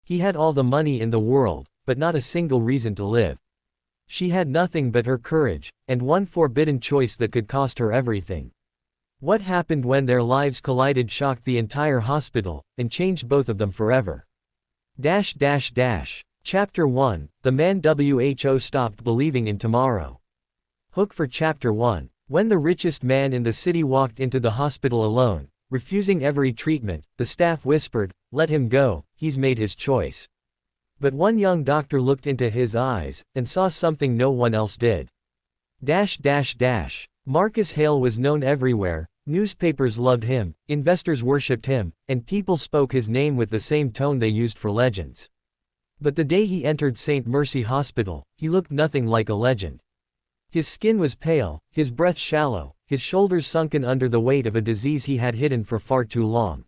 He had all the money in the world, but not a single reason to live. She had nothing but her courage, and one forbidden choice that could cost her everything. What happened when their lives collided shocked the entire hospital, and changed both of them forever. Chapter 1, The Man Who Stopped Believing in Tomorrow. Hook for Chapter 1. When the richest man in the city walked into the hospital alone, refusing every treatment, the staff whispered, "Let him go, he's made his choice." But one young doctor looked into his eyes, and saw something no one else did. Marcus Hale was known everywhere, newspapers loved him, investors worshipped him, and people spoke his name with the same tone they used for legends. But the day he entered St. Mercy Hospital, he looked nothing like a legend. His skin was pale, his breath shallow, his shoulders sunken under the weight of a disease he had hidden for far too long.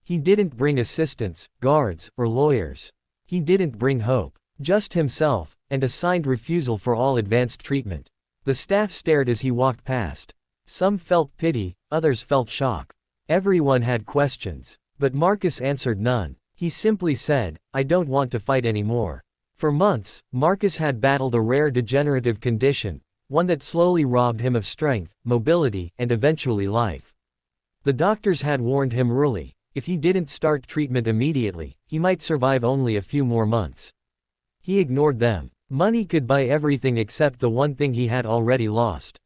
He didn't bring assistants, guards, or lawyers. He didn't bring hope. Just himself, and a signed refusal for all advanced treatment. The staff stared as he walked past. Some felt pity, others felt shock. Everyone had questions. But Marcus answered none. He simply said, "I don't want to fight anymore." For months, Marcus had battled a rare degenerative condition, one that slowly robbed him of strength, mobility, and eventually life. The doctors had warned him early. If he didn't start treatment immediately, he might survive only a few more months. He ignored them. Money could buy everything except the one thing he had already lost.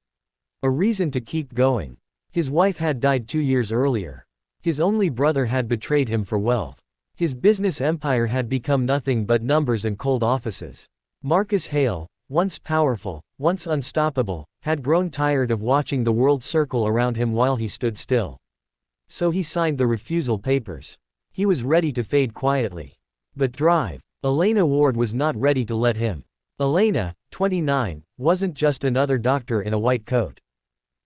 A reason to keep going. His wife had died 2 years earlier. His only brother had betrayed him for wealth. His business empire had become nothing but numbers and cold offices. Marcus Hale, once powerful, once unstoppable, had grown tired of watching the world circle around him while he stood still. So he signed the refusal papers. He was ready to fade quietly. But Elena Ward was not ready to let him. Elena, 29, wasn't just another doctor in a white coat.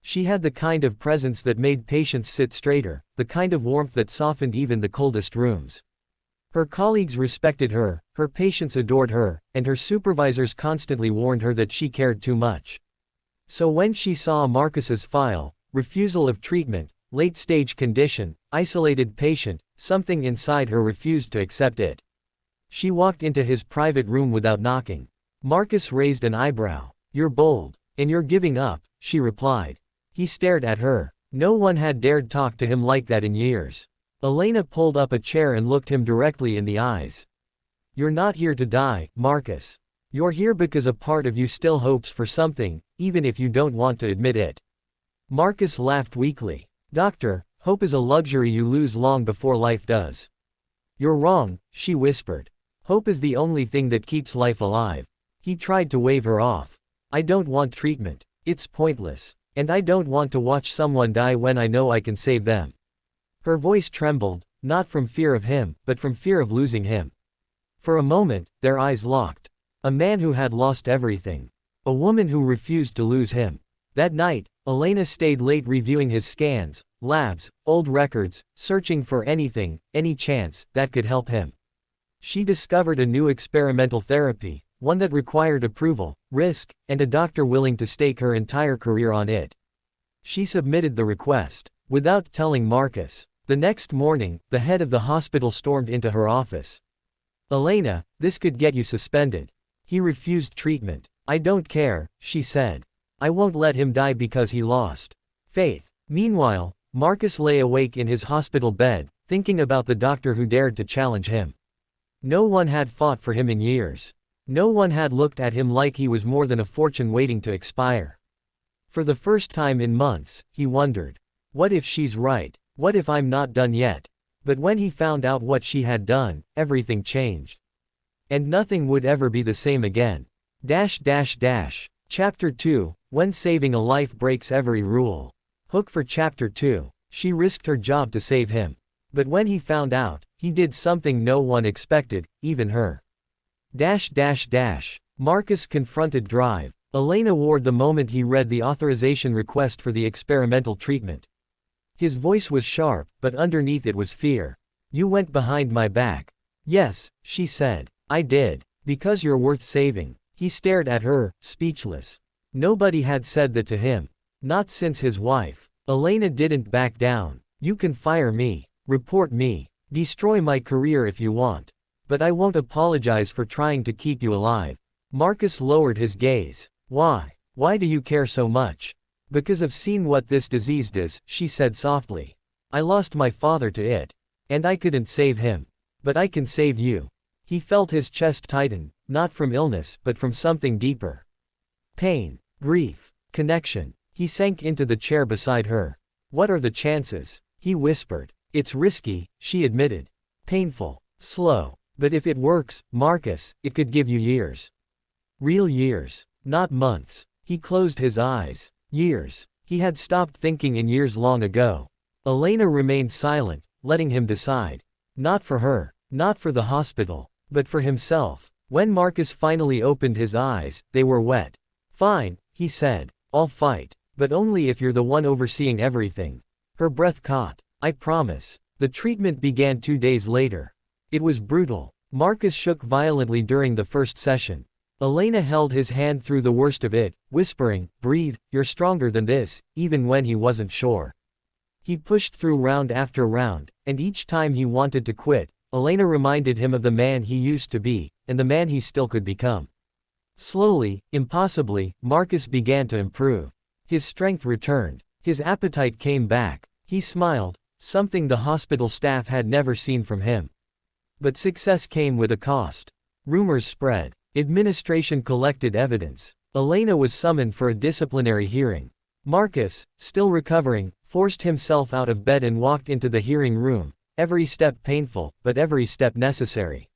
She had the kind of presence that made patients sit straighter, the kind of warmth that softened even the coldest rooms. Her colleagues respected her, her patients adored her, and her supervisors constantly warned her that she cared too much. So when she saw Marcus's file, refusal of treatment, late-stage condition, isolated patient, something inside her refused to accept it. She walked into his private room without knocking. Marcus raised an eyebrow. "You're bold. And you're giving up," she replied. He stared at her. No one had dared talk to him like that in years. Elena pulled up a chair and looked him directly in the eyes. "You're not here to die, Marcus. You're here because a part of you still hopes for something, even if you don't want to admit it." Marcus laughed weakly. "Doctor, hope is a luxury you lose long before life does." "You're wrong," she whispered. "Hope is the only thing that keeps life alive." He tried to wave her off. "I don't want treatment. It's pointless. And I don't want to watch someone die when I know I can save them." Her voice trembled, not from fear of him, but from fear of losing him. For a moment, their eyes locked. A man who had lost everything. A woman who refused to lose him. That night, Elena stayed late reviewing his scans, labs, old records, searching for anything, any chance, that could help him. She discovered a new experimental therapy, one that required approval, risk, and a doctor willing to stake her entire career on it. She submitted the request, without telling Marcus. The next morning, the head of the hospital stormed into her office. "Elena, this could get you suspended. He refused treatment." "I don't care," she said. "I won't let him die because he lost faith." Meanwhile, Marcus lay awake in his hospital bed, thinking about the doctor who dared to challenge him. No one had fought for him in years. No one had looked at him like he was more than a fortune waiting to expire. For the first time in months, he wondered, what if she's right? What if I'm not done yet? But when he found out what she had done, everything changed. And nothing would ever be the same again. Chapter 2, When Saving a Life Breaks Every Rule. Hook for Chapter 2. She risked her job to save him. But when he found out, he did something no one expected, even her. Marcus confronted Elena Ward the moment he read the authorization request for the experimental treatment. His voice was sharp, but underneath it was fear. "You went behind my back." "Yes," she said. "I did. Because you're worth saving." He stared at her, speechless. Nobody had said that to him. Not since his wife. Elena didn't back down. "You can fire me. Report me. Destroy my career if you want. But I won't apologize for trying to keep you alive. Marcus lowered his gaze. Why? Why do you care so much? Because I've seen what this disease does, she said softly. I lost my father to it. And I couldn't save him. But I can save you. He felt his chest tighten, not from illness but from something deeper. Pain, grief, connection. He sank into the chair beside her. What are the chances? He whispered. It's risky, she admitted. Painful, slow. But if it works, Marcus, it could give you years. Real years, not months. He closed his eyes. Years. He had stopped thinking in years long ago. Elena remained silent, letting him decide. Not for her, not for the hospital, but for himself. When Marcus finally opened his eyes, they were wet. Fine, he said. I'll fight. But only if you're the one overseeing everything. Her breath caught. I promise. The treatment began 2 days later. It was brutal. Marcus shook violently during the first session. Elena held his hand through the worst of it, whispering, breathe, you're stronger than this, even when he wasn't sure. He pushed through round after round, and each time he wanted to quit, Elena reminded him of the man he used to be, and the man he still could become. Slowly, impossibly, Marcus began to improve. His strength returned. His appetite came back. He smiled, something the hospital staff had never seen from him. But success came with a cost. Rumors spread. Administration collected evidence. Elena was summoned for a disciplinary hearing. Marcus, still recovering, forced himself out of bed and walked into the hearing room, every step painful, but every step necessary.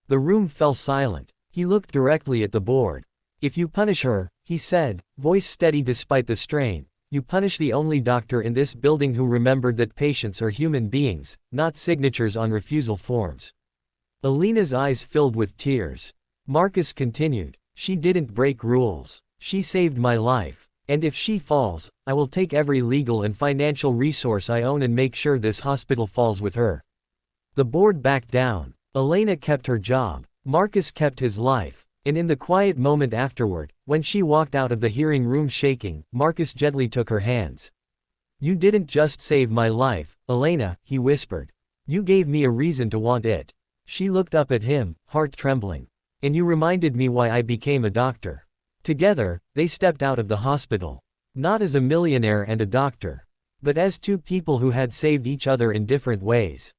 The room fell silent. He looked directly at the board. If you punish her, he said, voice steady despite the strain, you punish the only doctor in this building who remembered that patients are human beings, not signatures on refusal forms. Elena's eyes filled with tears. Marcus continued, she didn't break rules. She saved my life. And if she falls, I will take every legal and financial resource I own and make sure this hospital falls with her. The board backed down. Elena kept her job. Marcus kept his life. And in the quiet moment afterward, when she walked out of the hearing room shaking, Marcus gently took her hands. You didn't just save my life, Elena, he whispered. You gave me a reason to want it. She looked up at him, heart trembling. And you reminded me why I became a doctor. Together, they stepped out of the hospital. Not as a millionaire and a doctor. But as two people who had saved each other in different ways.